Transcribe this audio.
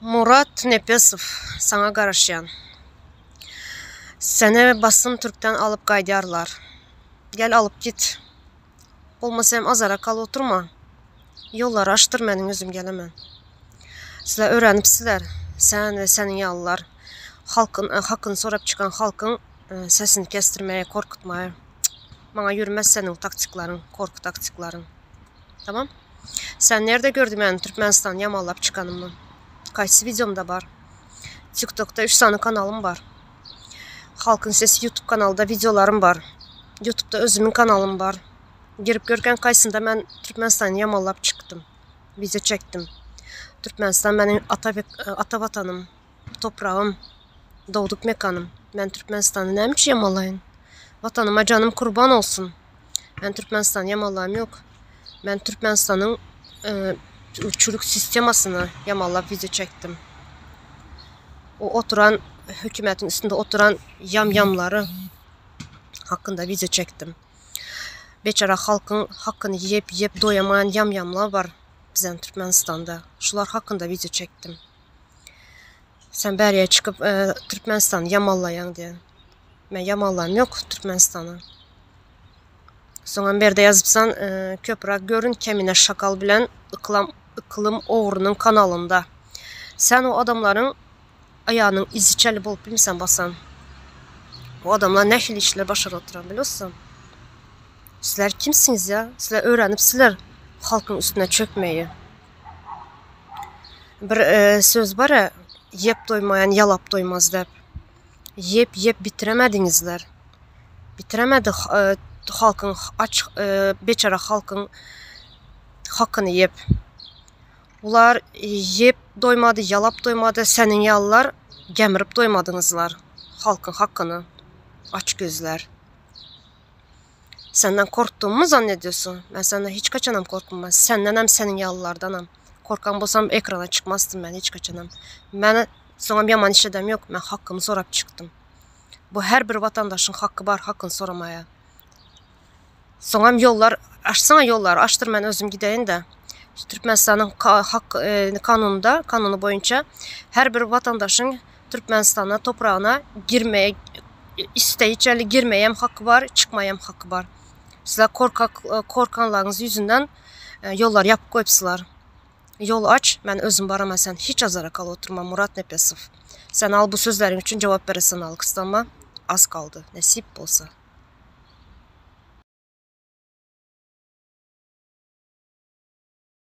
Murat Nepesov, sana qarışan. Səni basın Türk'ten alıp qaydiyarlar. Gel alıp git. Olmasa hem azara kal oturma. Yolları açtır, mənim özüm gələmən. Sizlər öyrənibsizlər, sən və sənin yallar. Haqqını sorab çıxan xalqın səsini kestirmeye, korkutmaya. Bana yürümez senin taktiklerin, korku taktiklerin. Tamam? Sen nerede gördün mənim Türkmenistan yamallap çıkanımı? Qaysı videomda var. TikTok'ta 3 tane kanalım var. Halkın Sesi YouTube kanalda videolarım var. YouTube'da özümün kanalım var. Girip görkən qaysında mən Türkmenistan'ı yamallap çıktım. Video çektim. Türkmenistan benim ata vatanım, toprağım, doğduk mekanım. Ben Türkmenistan'ı nəm üçün yamallayın? Vatanıma canım kurban olsun. Ben Türkmenistan'ı yamallayım yok. Ben Türkmenistan'ın uçuruk sistemasını yamallap video çektim. O oturan, hükümetin üstünde oturan yamyamları hakkında video çektim. Beçara halkın hakkını yiyip doyamayan yamyamlar var bizden Türkmenistan'da. Şular hakkında video çektim. Sen bəriyə çıkıp Türkmenistan'ı yamallayan diye. Ben yamallayım yok Türkmenistan'ı. Sonra bir de yazıpsan köprak görün kemine şakal bilen ıklım oğrunun kanalında. Sen o adamların ayağının izi çəlib olup bilmirsən basan. O adamlar nə xil işlər başarı oturan biliyorsun. Sizler kimsiniz ya? Sizler öğrenipsizler halkın üstüne çökmeyi. Bir söz var ya, yep doymayan yalap doymaz dep. Yep bitiremedinizler. Bitiremedi halkın beçara halkın hakkını yep. Bunlar yep doymadı, yalap doymadı, senin yallar gemirip doymadınızlar. Halkın hakkını aç gözler. Senden korktuğumu zannediyorsun. Ben senden hiç kaçanam korkmam. Sendenem, senin yallardanam. Korkan bolsam ekrana çıkmazdım ben hiç kaçanam. Ben sonra yaman iş edem yok. Ben hakkımı sorap çıktım. Bu her bir vatandaşın hakkı var hakkını soramaya. Sonra yollar açsana yolları açtır ben özüm gideyim de. Türkmenistan'ın kanunu boyunca her bir vatandaşın Türkmenistan'a toprağına girmeye isteyiceli girmeye hakkı var, çıkmaya hakkı var. Sizler korkanlarınız yüzünden yollar yapıp koyupsılar. Yol aç, ben özüm baramazsan hiç azara kal oturma Murat Nepesov. Sen al bu sözlerin için cevap veresin alkıstanma. Az kaldı, nasip olsa.